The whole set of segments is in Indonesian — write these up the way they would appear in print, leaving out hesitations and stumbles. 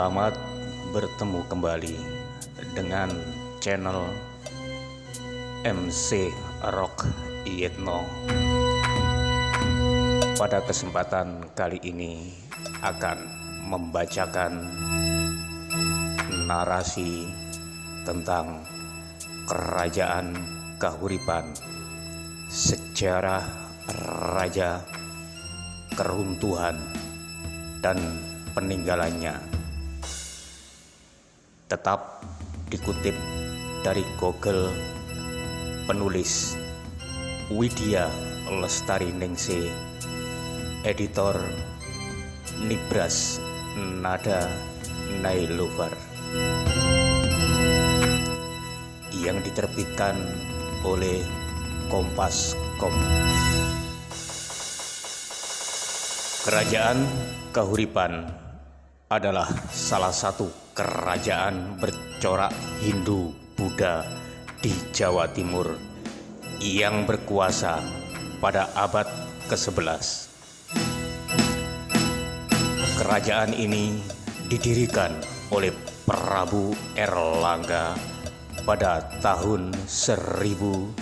Selamat bertemu kembali dengan channel MC Rock Yetno. Pada kesempatan kali ini akan membacakan narasi tentang Kerajaan Kahuripan, sejarah raja, keruntuhan, dan peninggalannya. Tetap dikutip dari Google, penulis Widya Lestari Ningsih, editor Nibras Nada Nailover, yang diterbitkan oleh Kompas.com. Kerajaan Kahuripan adalah salah satu kerajaan bercorak Hindu-Buddha di Jawa Timur yang berkuasa pada abad ke-11. Kerajaan ini didirikan oleh Prabu Erlangga pada tahun 1019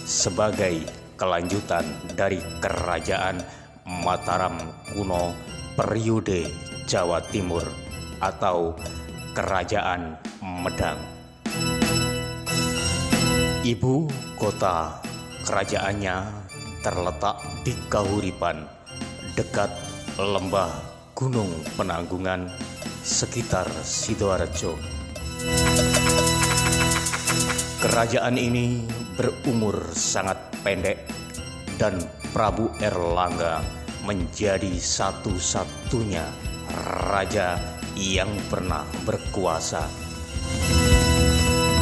sebagai kelanjutan dari Kerajaan Mataram kuno periode Jawa Timur atau Kerajaan Medang. Ibu kota kerajaannya terletak di Kahuripan, dekat lembah Gunung Penanggungan sekitar Sidoarjo. Kerajaan ini berumur sangat pendek dan Prabu Erlangga menjadi satu-satunya raja yang pernah berkuasa.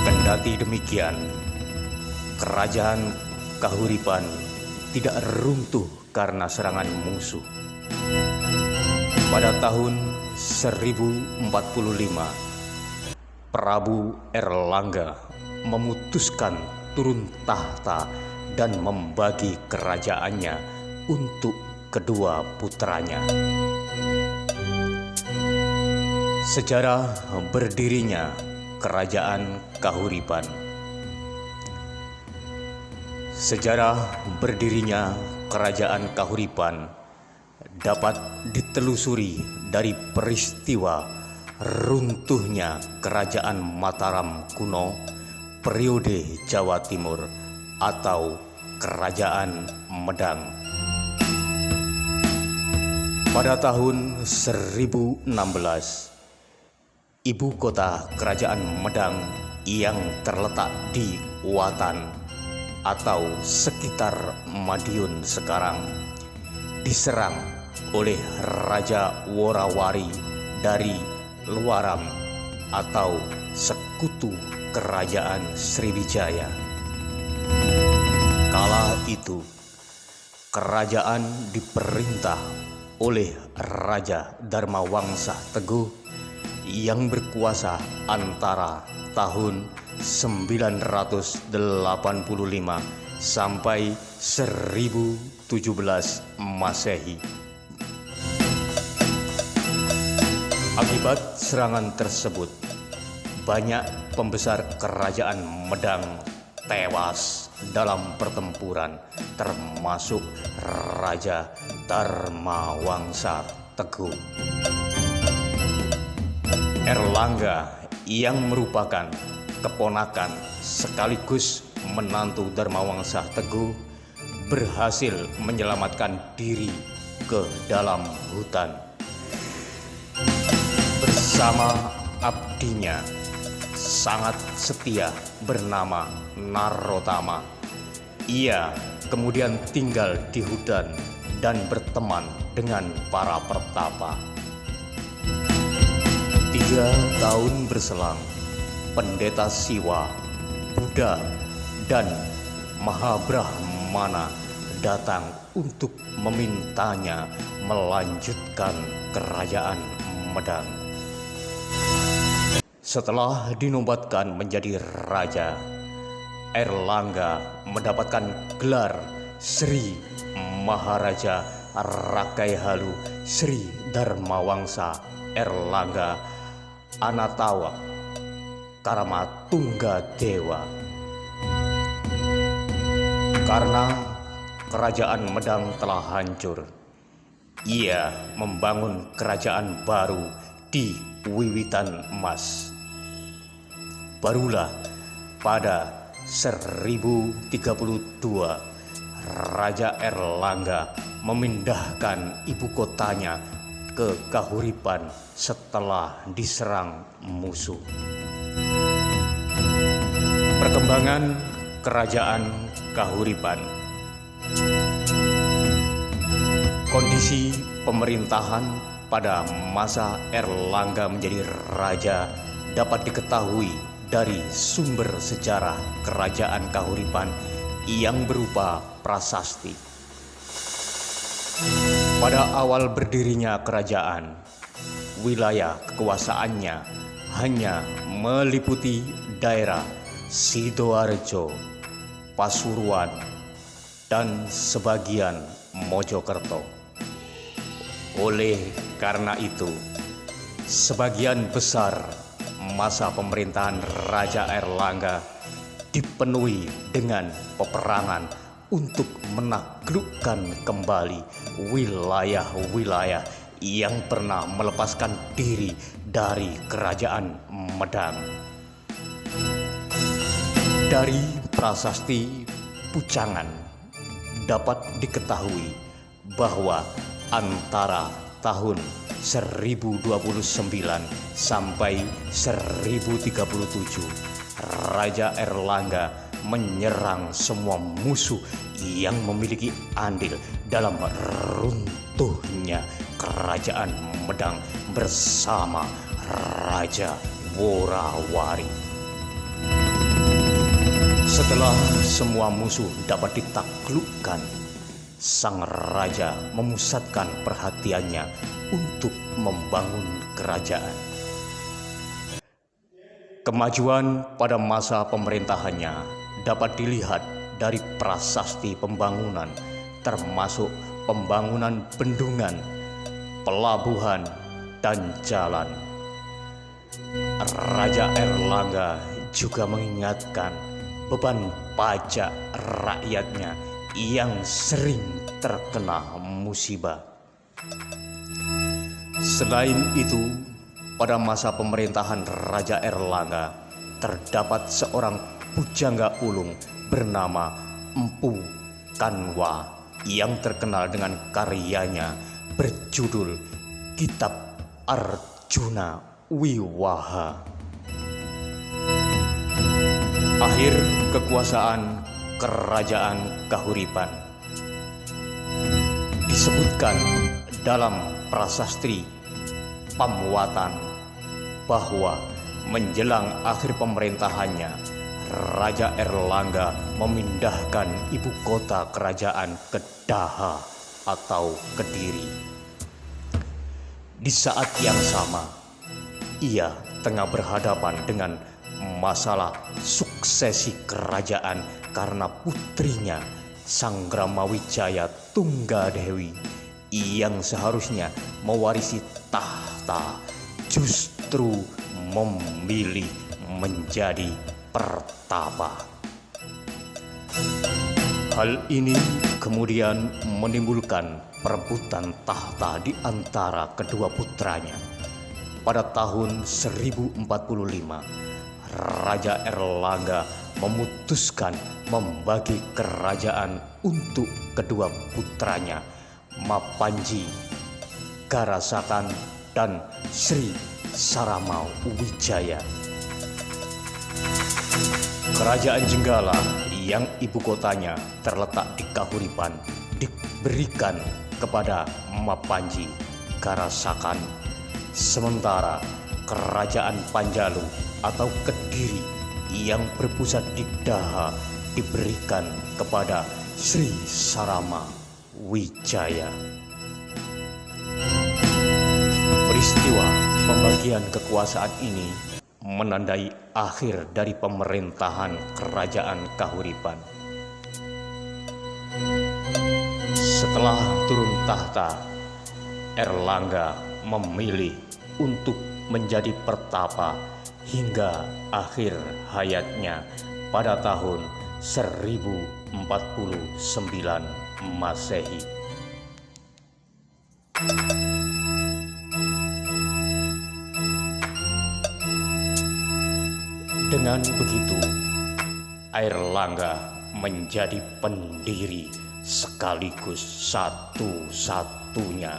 Kendati demikian, Kerajaan Kahuripan tidak runtuh karena serangan musuh. Pada tahun 1045, Prabu Erlangga memutuskan turun tahta dan membagi kerajaannya untuk kedua putranya. Sejarah berdirinya Kerajaan Kahuripan. Sejarah berdirinya Kerajaan Kahuripan dapat ditelusuri dari peristiwa runtuhnya Kerajaan Mataram kuno periode Jawa Timur atau Kerajaan Medang. Pada tahun 1016, ibu kota Kerajaan Medang yang terletak di Watan atau sekitar Madiun sekarang diserang oleh Raja Worawari dari Luaram atau sekutu Kerajaan Sriwijaya. Kala itu, kerajaan diperintah oleh Raja Dharmawangsa Teguh yang berkuasa antara tahun 985 sampai 1017 Masehi. Akibat serangan tersebut, banyak pembesar Kerajaan Medang tewas dalam pertempuran, termasuk Raja Dharmawangsa Teguh. Erlangga yang merupakan keponakan sekaligus menantu Dharmawangsa Teguh berhasil menyelamatkan diri ke dalam hutan bersama abdinya sangat setia bernama Narotama. Ia kemudian tinggal di hutan dan berteman dengan para pertapa. 3 tahun berselang, Pendeta Siwa, Buddha, dan Mahabrahmana datang untuk memintanya melanjutkan Kerajaan Medang. Setelah dinobatkan menjadi raja, Erlangga mendapatkan gelar Sri Maharaja Rakaihalu Sri Dharmawangsa Erlangga Anatawa Karamatunggadewa. Karena kerajaan Medang telah hancur, ia membangun kerajaan baru di Wiwitan Emas. Barulah pada 1032 Raja Erlangga memindahkan ibu kotanya ke Kahuripan setelah diserang musuh. Perkembangan Kerajaan Kahuripan. Kondisi pemerintahan pada masa Erlangga menjadi raja dapat diketahui dari sumber sejarah Kerajaan Kahuripan yang berupa prasasti. Pada awal berdirinya kerajaan, wilayah kekuasaannya hanya meliputi daerah Sidoarjo, Pasuruan, dan sebagian Mojokerto. Oleh karena itu, sebagian besar masa pemerintahan Raja Erlangga dipenuhi dengan peperangan untuk menaklukkan kembali wilayah-wilayah yang pernah melepaskan diri dari Kerajaan Medang. Dari prasasti Pucangan dapat diketahui bahwa antara tahun 1029 sampai 1037 Raja Erlangga menyerang semua musuh yang memiliki andil dalam runtuhnya Kerajaan Medang bersama Raja Worawari. Setelah semua musuh dapat ditaklukkan, sang raja memusatkan perhatiannya untuk membangun kerajaan. Kemajuan pada masa pemerintahannya dapat dilihat dari prasasti pembangunan, termasuk pembangunan bendungan, pelabuhan, dan jalan. Raja Erlangga juga mengingatkan beban pajak rakyatnya yang sering terkena musibah. Selain itu, pada masa pemerintahan Raja Erlangga terdapat seorang pujangga ulung bernama Empu Kanwa yang terkenal dengan karyanya berjudul Kitab Arjuna Wiwaha. Akhir kekuasaan Kerajaan Kahuripan. Disebutkan dalam prasasti Pamuatan bahwa menjelang akhir pemerintahannya, Raja Erlangga memindahkan ibu kota kerajaan ke Daha atau Kediri. Di saat yang sama, ia tengah berhadapan dengan masalah suksesi kerajaan karena putrinya Sanggramawijaya Tunggadewi yang seharusnya mewarisi tahta justru memilih menjadi pertapa. Hal ini kemudian menimbulkan perebutan tahta di antara kedua putranya. Pada tahun 1045, Raja Erlangga memutuskan membagi kerajaan untuk kedua putranya, Mapanji Garasakan dan Sri Saramawijaya. Kerajaan Jenggala yang ibu kotanya terletak di Kahuripan diberikan kepada Mapanji Garasakan, sementara Kerajaan Panjalu atau Kediri yang berpusat di Daha diberikan kepada Sri Saramawijaya. Peristiwa pembagian kekuasaan ini menandai akhir dari pemerintahan Kerajaan Kahuripan. Setelah turun tahta, Erlangga memilih untuk menjadi pertapa hingga akhir hayatnya pada tahun 1049 Masehi. Dengan begitu, Airlangga menjadi pendiri sekaligus satu-satunya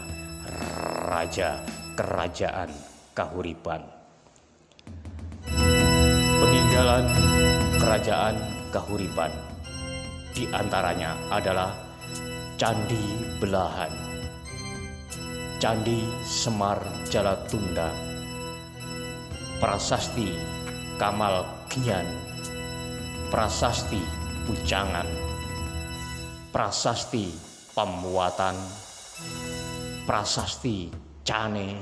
raja kerajaan Kahuripan. Peninggalan kerajaan Kahuripan di antaranya adalah Candi Belahan, Candi Semar Jalatunda, Prasasti Kamal Kinyan, Prasasti Pujangan, Prasasti Pamuatan, Prasasti Cane,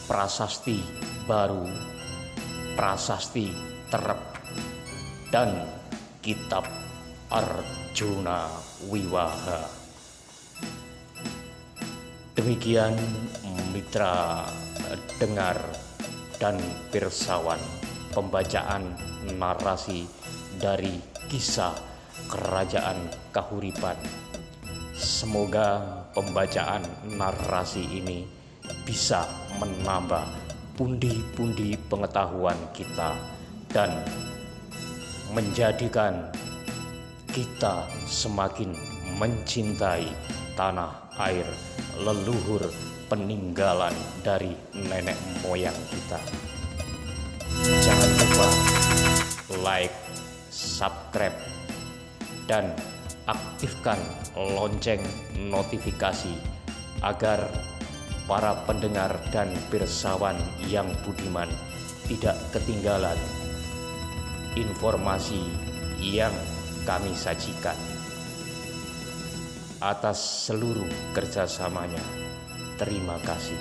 Prasasti Baru, Prasasti Terep, dan Kitab Arjuna Wiwaha. Demikian mitra dengar dan pirsawan pembacaan narasi dari kisah kerajaan Kahuripan. Semoga pembacaan narasi ini bisa menambah pundi-pundi pengetahuan kita dan menjadikan kita semakin mencintai tanah air leluhur peninggalan dari nenek moyang kita. Jangan lupa like, subscribe, dan aktifkan lonceng notifikasi agar para pendengar dan pirsawan yang budiman tidak ketinggalan informasi yang kami sajikan. Atas seluruh kerjasamanya, terima kasih.